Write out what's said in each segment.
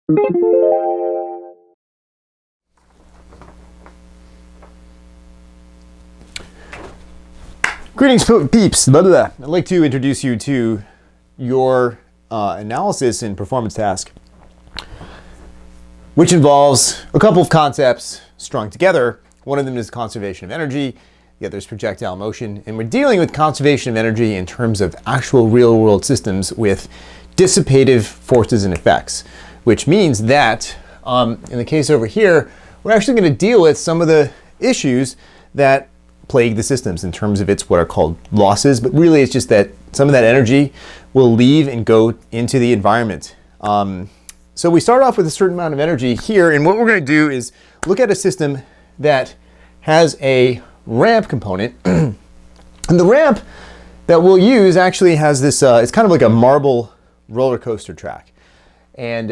Greetings, peeps. Blah, blah, blah. I'd like to introduce you to your analysis and performance task, which involves a couple of concepts strung together. One of them is conservation of energy, the other is projectile motion, and we're dealing with conservation of energy in terms of actual real-world systems with dissipative forces and effects, which means that in the case over here, we're actually going to deal with some of the issues that plague the systems in terms of its what are called losses, but really it's just that some of that energy will leave and go into the environment. So we start off with a certain amount of energy here, and what we're going to do is look at a system that has a ramp component. And the ramp that we'll use actually has this, it's kind of like a marble roller coaster track. And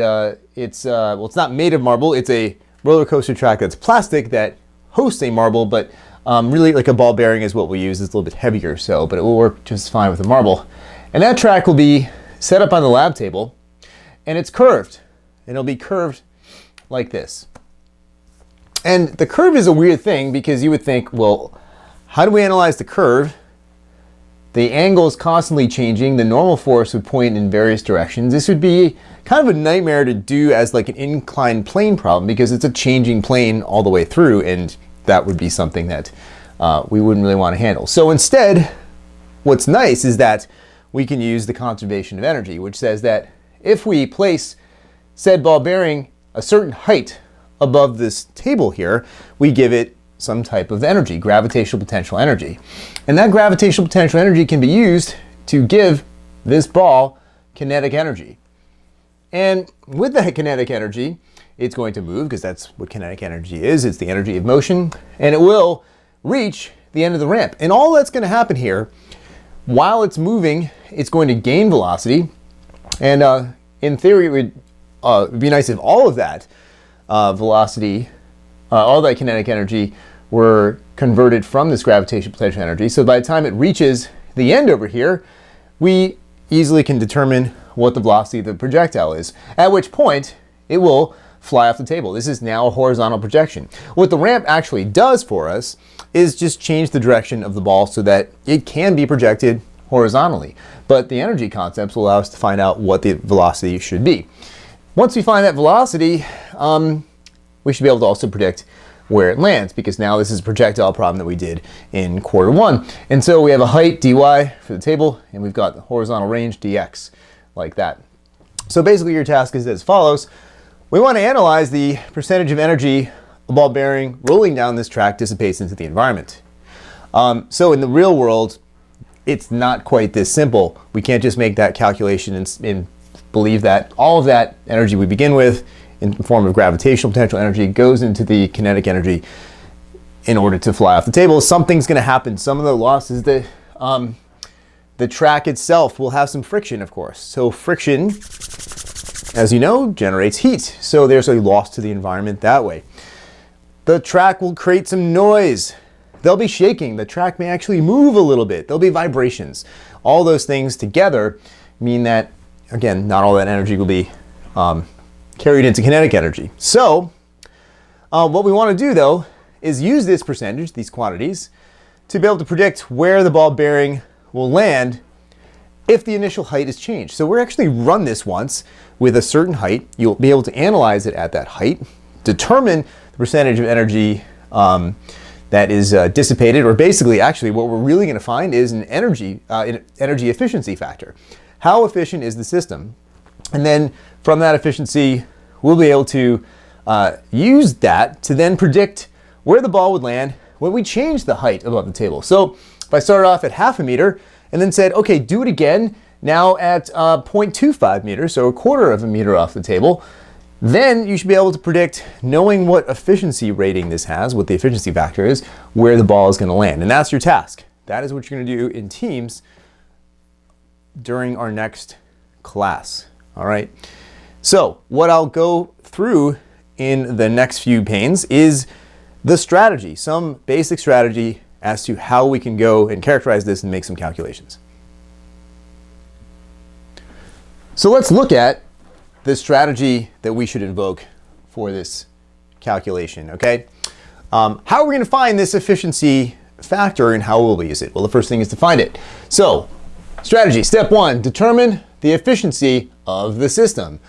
it's not made of marble, it's a roller coaster track that's plastic that hosts a marble, but really like a ball bearing is what we use. It's a little bit heavier, but it will work just fine with a marble. And that track will be set up on the lab table, and it's curved. And it'll be curved like this. And the curve is a weird thing because you would think, well, how do we analyze the curve? The angle is constantly changing. The normal force would point in various directions. This would be kind of a nightmare to do as like an inclined plane problem because it's a changing plane all the way through, and that would be something that we wouldn't really want to handle. So instead, what's nice is that we can use the conservation of energy, which says that if we place said ball bearing a certain height above this table here, we give it some type of energy, gravitational potential energy. And that gravitational potential energy can be used to give this ball kinetic energy. And with that kinetic energy, it's going to move because that's what kinetic energy is. It's the energy of motion, and it will reach the end of the ramp. And all that's going to happen here, while it's moving, it's going to gain velocity. And in theory, it would be nice if all of that velocity, all that kinetic energy were converted from this gravitational potential energy. So by the time it reaches the end over here, we easily can determine what the velocity of the projectile is, at which point it will fly off the table. This is now a horizontal projection. What the ramp actually does for us is just change the direction of the ball so that it can be projected horizontally. But the energy concepts will allow us to find out what the velocity should be. Once we find that velocity, we should be able to also predict where it lands, because now this is a projectile problem that we did in quarter one. And so we have a height dy for the table, and we've got the horizontal range dx, like that. So basically your task is as follows. We want to analyze the percentage of energy a ball bearing rolling down this track dissipates into the environment. So in the real world, it's not quite this simple. We can't just make that calculation and believe that all of that energy we begin with in the form of gravitational potential energy goes into the kinetic energy in order to fly off the table. Something's going to happen. Some of the loss is that the track itself will have some friction, of course. So friction, as you know, generates heat. So there's a loss to the environment that way. The track will create some noise. They'll be shaking. The track may actually move a little bit. There'll be vibrations. All those things together mean that, again, not all that energy will be carried into kinetic energy. So what we want to do, though, is use this percentage, these quantities, to be able to predict where the ball bearing will land if the initial height is changed. So we're actually run this once with a certain height. You'll be able to analyze it at that height, determine the percentage of energy that is dissipated, or basically, actually, what we're really going to find is an energy efficiency factor. How efficient is the system? And then from that efficiency, we'll be able to use that to then predict where the ball would land when we change the height above the table. So if I started off at half a meter and then said, okay, do it again now at 0.25 meters, so a quarter of a meter off the table, then you should be able to predict, knowing what efficiency rating this has, what the efficiency factor is, where the ball is going to land. And that's your task. That is what you're going to do in teams during our next class. All right. So what I'll go through in the next few panes is the strategy, some basic strategy as to how we can go and characterize this and make some calculations. So let's look at the strategy that we should invoke for this calculation, okay? How are we going to find this efficiency factor and how will we use it? Well, the first thing is to find it. So, strategy, step one, determine the efficiency of the system.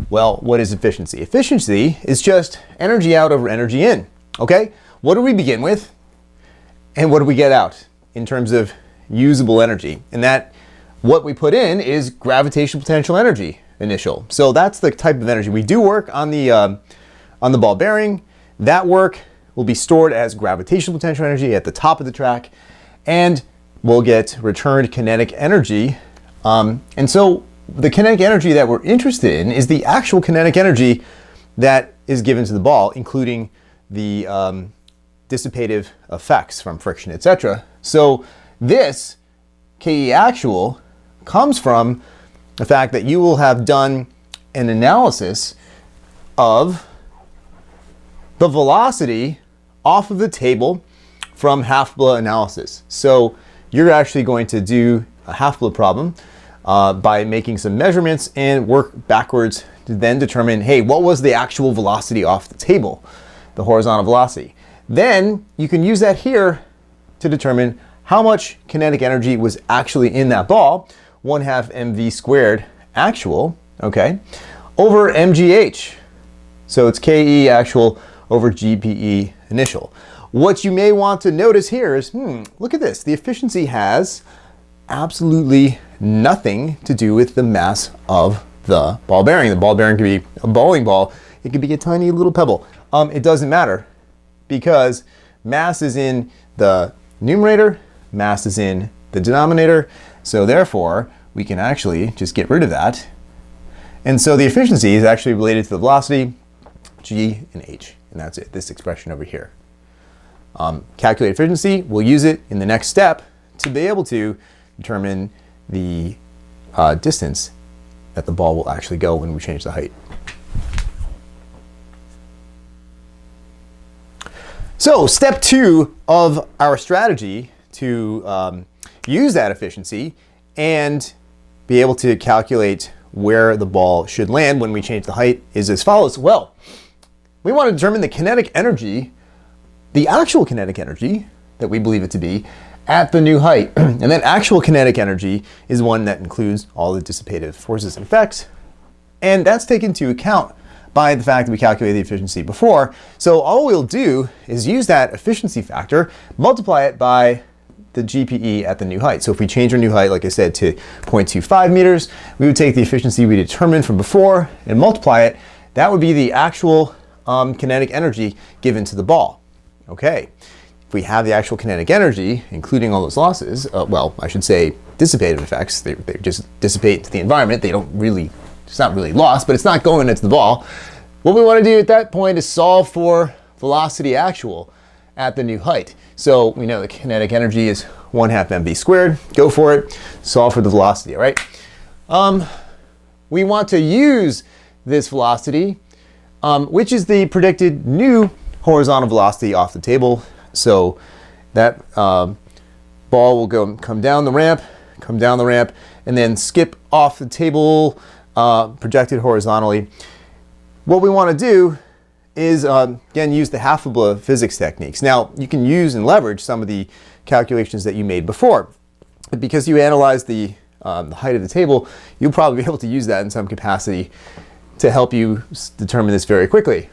Well, what is efficiency? Efficiency is just energy out over energy in, okay? What do we begin with and what do we get out in terms of usable energy? And that what we put in is gravitational potential energy initial. So that's the type of energy. We do work on the ball bearing. That work will be stored as gravitational potential energy at the top of the track, and we'll get returned kinetic energy. And so the kinetic energy that we're interested in is the actual kinetic energy that is given to the ball, including the dissipative effects from friction, etc. So this KE actual comes from the fact that you will have done an analysis of the velocity off of the table from Half-Blood analysis. So you're actually going to do a Half-Blood problem by making some measurements and work backwards to then determine, hey, what was the actual velocity off the table, the horizontal velocity. Then you can use that here to determine how much kinetic energy was actually in that ball, 1/2 mv squared actual, okay, over mgh. So it's KE actual over GPE initial. What you may want to notice here is, look at this. The efficiency has absolutely nothing to do with the mass of the ball bearing. The ball bearing could be a bowling ball. It could be a tiny little pebble. It doesn't matter because mass is in the numerator, mass is in the denominator. So therefore, we can actually just get rid of that. And so the efficiency is actually related to the velocity, G and H. And that's it, this expression over here. Calculate efficiency, we'll use it in the next step to be able to determine the distance that the ball will actually go when we change the height. So step two of our strategy to use that efficiency and be able to calculate where the ball should land when we change the height is as follows. Well, we want to determine the kinetic energy, the actual kinetic energy that we believe it to be at the new height. And then actual kinetic energy is one that includes all the dissipative forces and effects. And that's taken into account by the fact that we calculated the efficiency before. So all we'll do is use that efficiency factor, multiply it by the GPE at the new height. So if we change our new height, like I said, to 0.25 meters, we would take the efficiency we determined from before and multiply it. That would be the actual kinetic energy given to the ball. Okay, if we have the actual kinetic energy, including all those losses, well, I should say dissipative effects, they just dissipate into the environment. They don't really, it's not really lost, but it's not going into the ball. What we want to do at that point is solve for velocity actual at the new height. So we know the kinetic energy is 1/2 mv squared. Go for it. Solve for the velocity, all right? We want to use this velocity, which is the predicted new horizontal velocity off the table. So that ball will come down the ramp, and then skip off the table, projected horizontally. What we want to do is, again, use the Half-Blood physics techniques. Now, you can use and leverage some of the calculations that you made before. But because you analyzed the height of the table, you'll probably be able to use that in some capacity to help you determine this very quickly.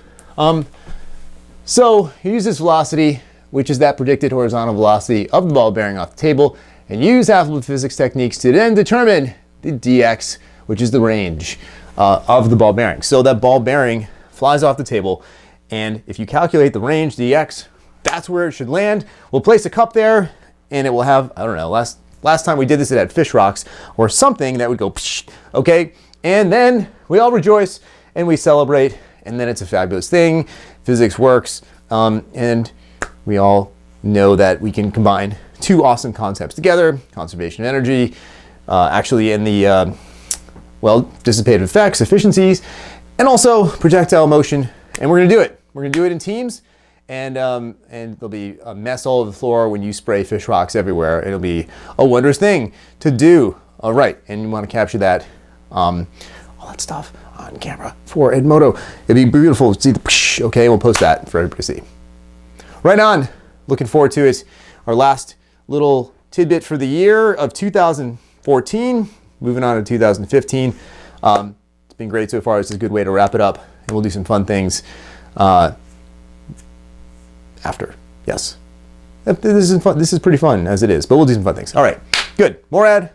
So you use this velocity, which is that predicted horizontal velocity of the ball bearing off the table, and use Half-Blood physics techniques to then determine the dx, which is the range of the ball bearing. So that ball bearing flies off the table, and if you calculate the range dx, that's where it should land. We'll place a cup there, and it will have, I don't know, last time we did this, it had fish rocks or something that would go, psh, okay? And then we all rejoice and we celebrate, and then it's a fabulous thing. Physics works, and we all know that we can combine two awesome concepts together: conservation of energy, actually in the, well, dissipative effects, efficiencies, and also projectile motion. And we're gonna do it. We're gonna do it in teams, and there'll be a mess all over the floor when you spray fish rocks everywhere. It'll be a wondrous thing to do. All right, and you wanna capture that, all that stuff on camera for Edmodo. It'd be beautiful to see the psh, okay, we'll post that for everybody to see. Right on, looking forward to it. Our last little tidbit for the year of 2014, moving on to 2015. It's been great so far. It's a good way to wrap it up, and we'll do some fun things after. Yes. This is fun. This is pretty fun as it is, but we'll do some fun things. All right, good. More ad.